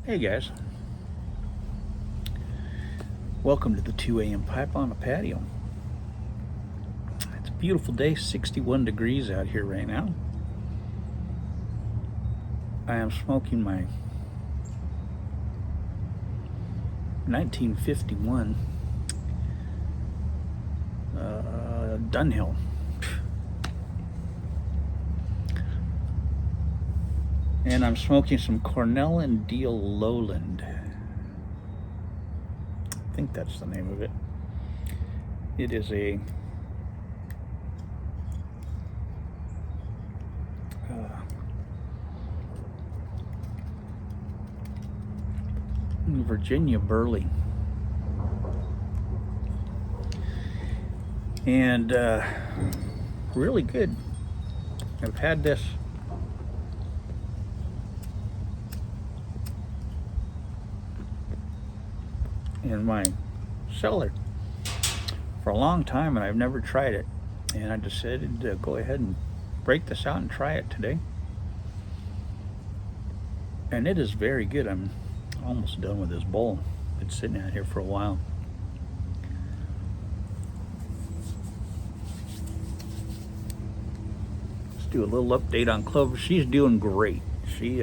Hey guys, welcome to the 2 a.m. pipe on the patio. It's a beautiful day, 61 degrees out here right now. I am smoking my 1951 Dunhill. And I'm smoking some Cornell and Deal Lowland. I think that's the name of it. It is a Virginia Burley. And really good. I've had this in my cellar for a long time, and I've never tried it, and I decided to go ahead and break this out and try it today, and it is very good. I'm almost done with this bowl. It's sitting out here for a while. Let's do a little update on Clover. She's doing great. She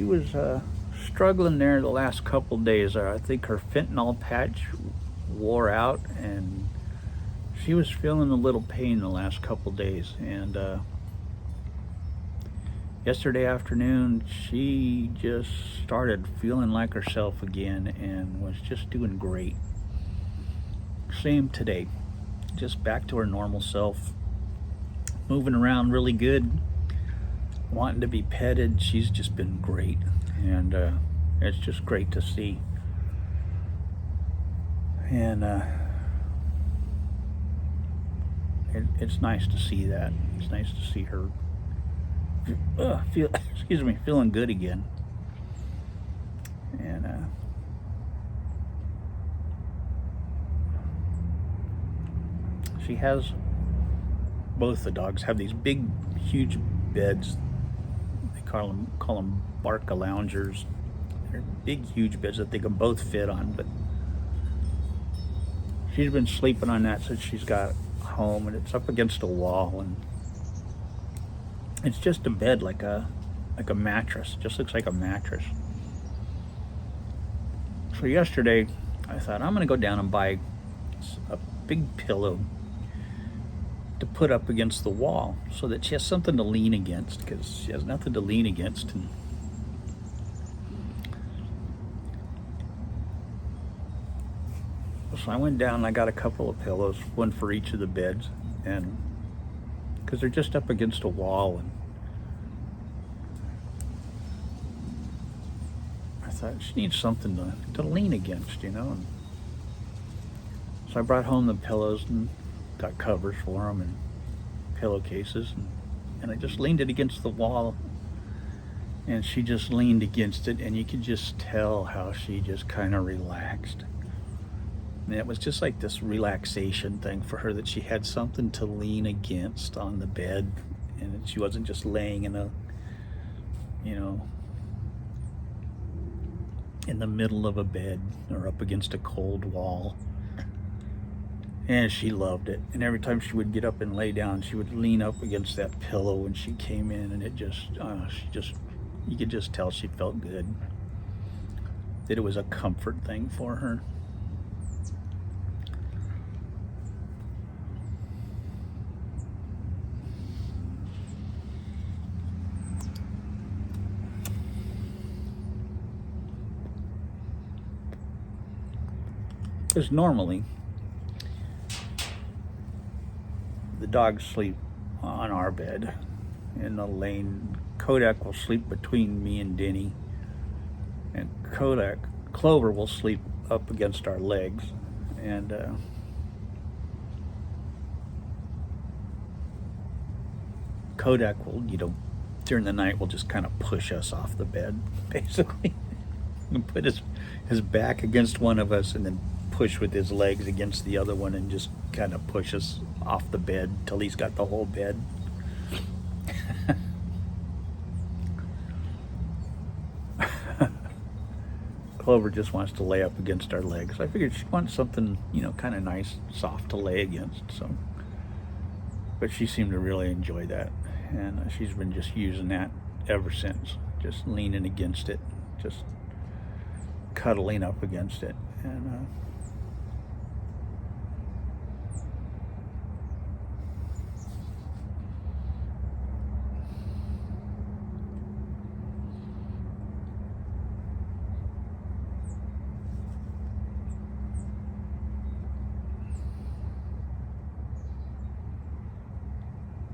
was struggling there the last couple days. I think her fentanyl patch wore out, and she was feeling a little pain the last couple days. And yesterday afternoon, she just started feeling like herself again and was just doing great. Same today, just back to her normal self, moving around really good, wanting to be petted. She's just been great, and it's just great to see. And it's nice to see that. It's nice to see her feeling good again. And she has, both the dogs have these big, huge beds. They call them Barca loungers. They're big, huge beds that they can both fit on, but she's been sleeping on that since she's got home, and it's up against a wall, and it's just a bed like a mattress. It just looks like a mattress. So yesterday I thought, I'm gonna go down and buy a big pillow to put up against the wall so that she has something to lean against, because she has nothing to lean against. And so I went down and I got a couple of pillows, one for each of the beds, and because they're just up against a wall, and I thought she needs something to lean against, you know. And so I brought home the pillows and got covers for them and pillowcases, and I just leaned it against the wall, and she just leaned against it, and you could just tell how she just kind of relaxed. And it was just like this relaxation thing for her, that she had something to lean against on the bed, and she wasn't just laying in a, you know, in the middle of a bed or up against a cold wall. And she loved it. And every time she would get up and lay down, she would lean up against that pillow when she came in, and it just, you could just tell she felt good, that it was a comfort thing for her. Because normally the dogs sleep on our bed, in the lane. Kodak will sleep between me and Denny, and Clover will sleep up against our legs, and Kodak will, during the night will just kind of push us off the bed, basically, and put his back against one of us, and then push with his legs against the other one, and just kind of push us off the bed till he's got the whole bed. Clover just wants to lay up against our legs. I figured she wants something, kind of nice, soft to lay against. So, but she seemed to really enjoy that, and she's been just using that ever since. Just leaning against it, just cuddling up against it, and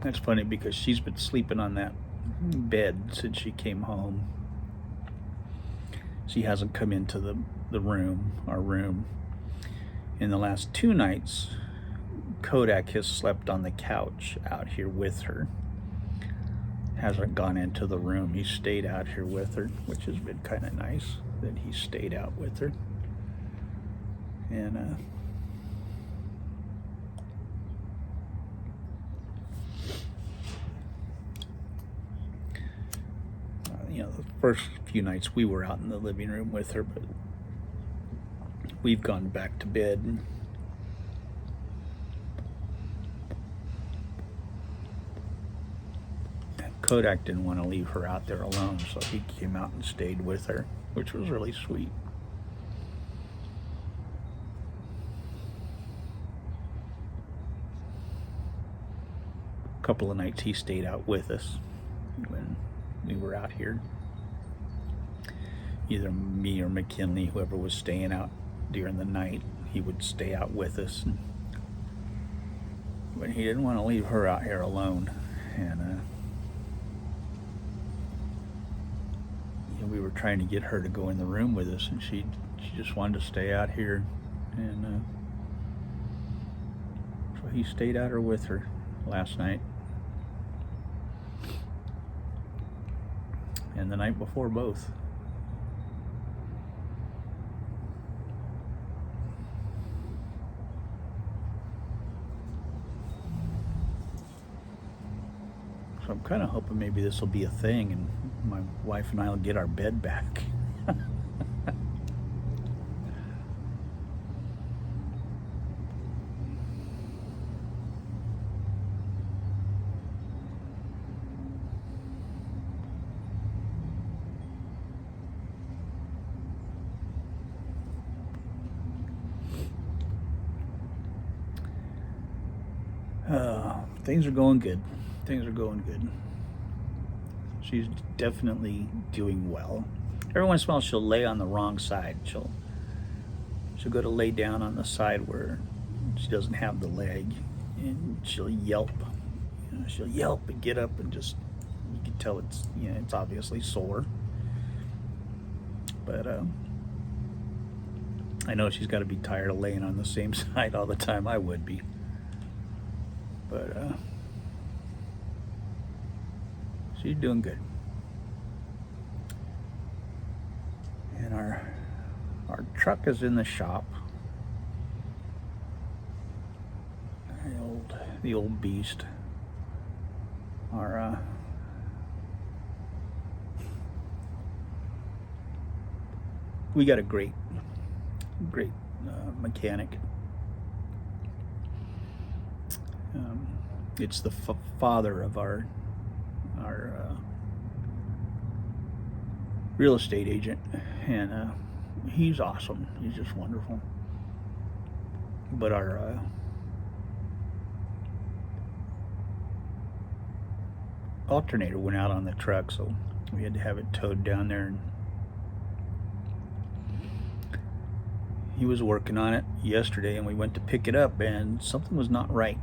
that's funny because she's been sleeping on that bed since she came home. She hasn't come into our room. In the last 2 nights, Kodak has slept on the couch out here with her. Hasn't gone into the room. He stayed out here with her, which has been kind of nice that he stayed out with her. And the first few nights we were out in the living room with her, but we've gone back to bed. Kodak didn't want to leave her out there alone, so he came out and stayed with her, which was really sweet. A couple of nights he stayed out with us when we were out here. Either me or McKinley, whoever was staying out during the night, he would stay out with us. But he didn't want to leave her out here alone. And we were trying to get her to go in the room with us, and she just wanted to stay out here. And so he stayed out here with her last night. And the night before, both. So I'm kind of hoping maybe this will be a thing and my wife and I will get our bed back. Things are going good. Things are going good. She's definitely doing well. Every once in a while she'll lay on the wrong side. She'll go to lay down on the side where she doesn't have the leg, and she'll yelp. She'll yelp and get up and just, you can tell it's obviously sore. But I know she's got to be tired of laying on the same side all the time. I would be. But she's doing good. And our truck is in the shop. The old beast. We got a great mechanic. It's the father of our real estate agent, and he's awesome. He's just wonderful. But our alternator went out on the truck, so we had to have it towed down there, and he was working on it yesterday, and we went to pick it up, and something was not right.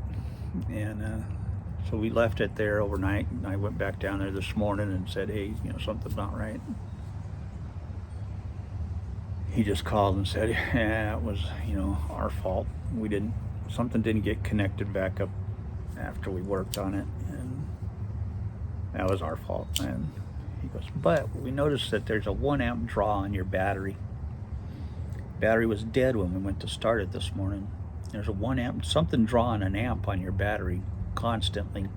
And So we left it there overnight, and I went back down there this morning and said, hey, something's not right. He just called and said, yeah, it was, our fault. Something didn't get connected back up after we worked on it, and that was our fault. And he goes, but we noticed that there's a 1 amp draw on your battery. Battery was dead when we went to start it this morning. There's a 1 amp, something drawing an amp on your battery constantly.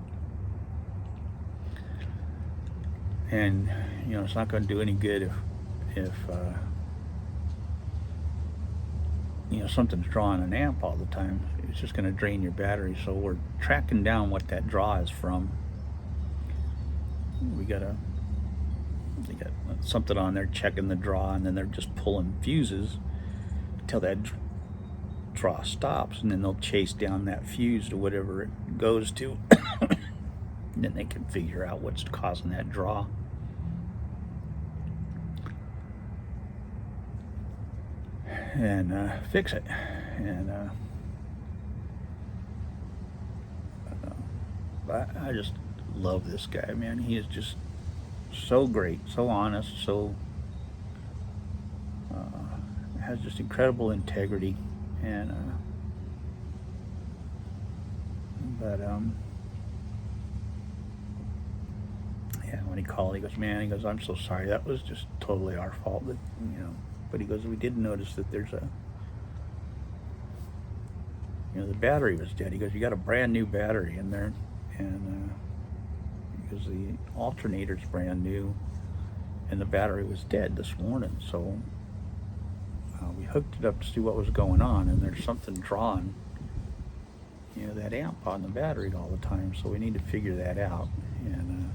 And, it's not going to do any good if something's drawing an amp all the time. It's just going to drain your battery. So we're tracking down what that draw is from. They got something on there checking the draw, and then they're just pulling fuses until that draw stops, and then they'll chase down that fuse to whatever it goes to. And then they can figure out what's causing that draw. And fix it. And I just love this guy, man. He is just so great, so honest, so has just incredible integrity. And yeah, when he called, he goes, I'm so sorry, that was just totally our fault, that but he goes, we did notice that there's the battery was dead. He goes, you got a brand new battery in there, and because the alternator's brand new, and the battery was dead this morning. So we hooked it up to see what was going on, and there's something drawing, that amp on the battery all the time. So we need to figure that out. And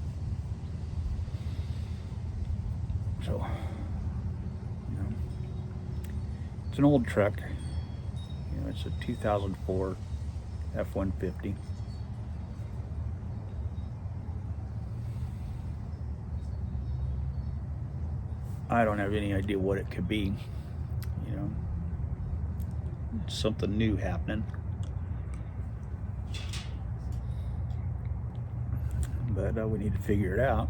so, it's an old truck. It's a 2004 F-150. I don't have any idea what it could be. It's something new happening. But we need to figure it out.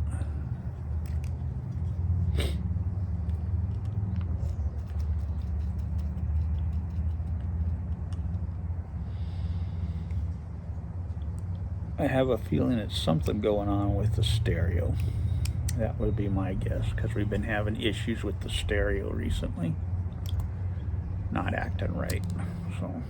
I have a feeling it's something going on with the stereo. That would be my guess, because we've been having issues with the stereo recently. Not acting right, so.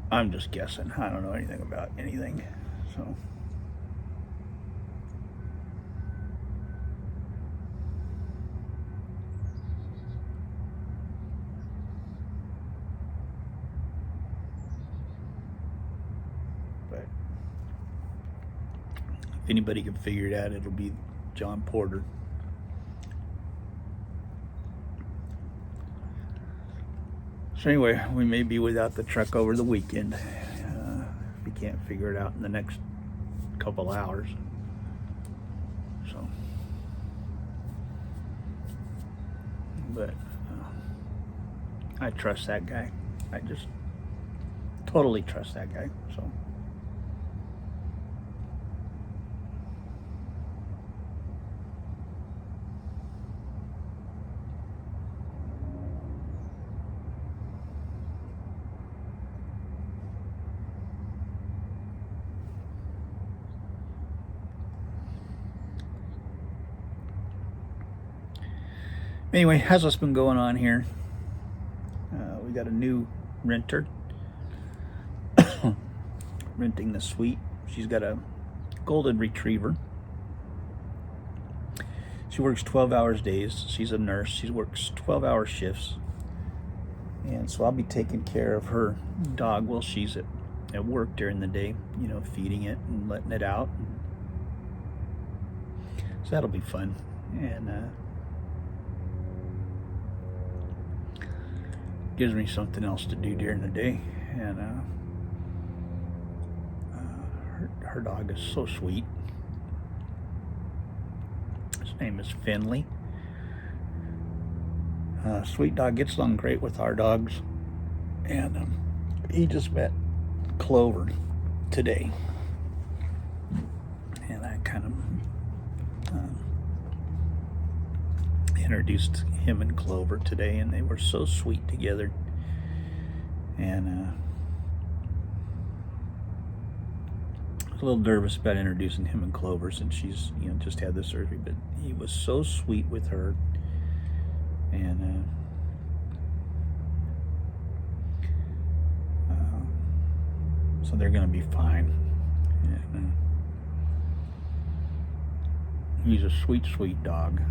I'm just guessing. I don't know anything about anything, so. But if anybody can figure it out, it'll be John Porter. So anyway, we may be without the truck over the weekend if we can't figure it out in the next couple hours. So, but I trust that guy. I just totally trust that guy. So. Anyway, how's this been going on here? We got a new renter renting the suite. She's got a golden retriever. She works 12 hours days. She's a nurse. She works 12-hour shifts. And so I'll be taking care of her dog while she's at work during the day, feeding it and letting it out. So that'll be fun. and gives me something else to do during the day. And her dog is so sweet. His name is Finley. Sweet dog, gets along great with our dogs, and he just met Clover today, and I kind of introduced him and Clover today, and they were so sweet together. And I was a little nervous about introducing him and Clover since she's, you know, just had the surgery, but he was so sweet with her. And so they're going to be fine. And, he's a sweet, sweet dog.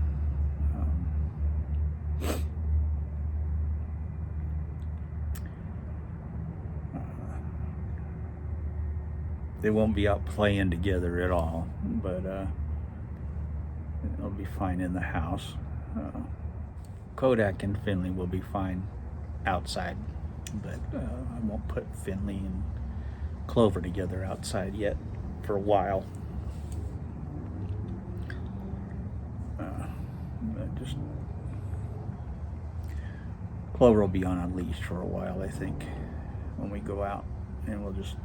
They won't be out playing together at all, but they'll be fine in the house. Kodak and Finley will be fine outside, but I won't put Finley and Clover together outside yet for a while. Just Clover will be on a leash for a while, I think, when we go out, and we'll just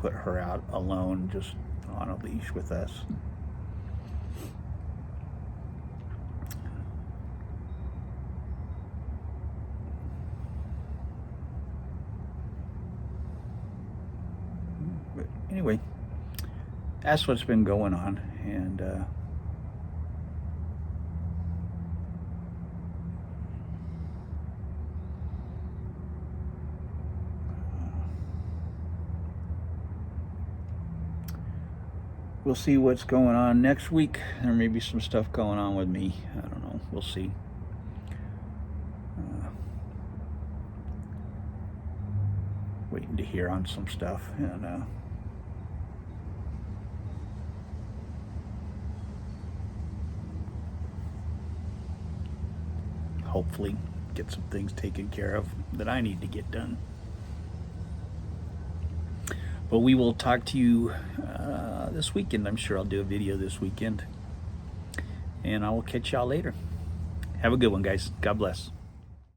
put her out alone, just on a leash with us. But anyway, that's what's been going on, and we'll see what's going on next week. There may be some stuff going on with me. I don't know. We'll see. Waiting to hear on some stuff, and hopefully get some things taken care of that I need to get done. But we will talk to you this weekend. I'm sure I'll do a video this weekend. And I will catch y'all later. Have a good one, guys. God bless.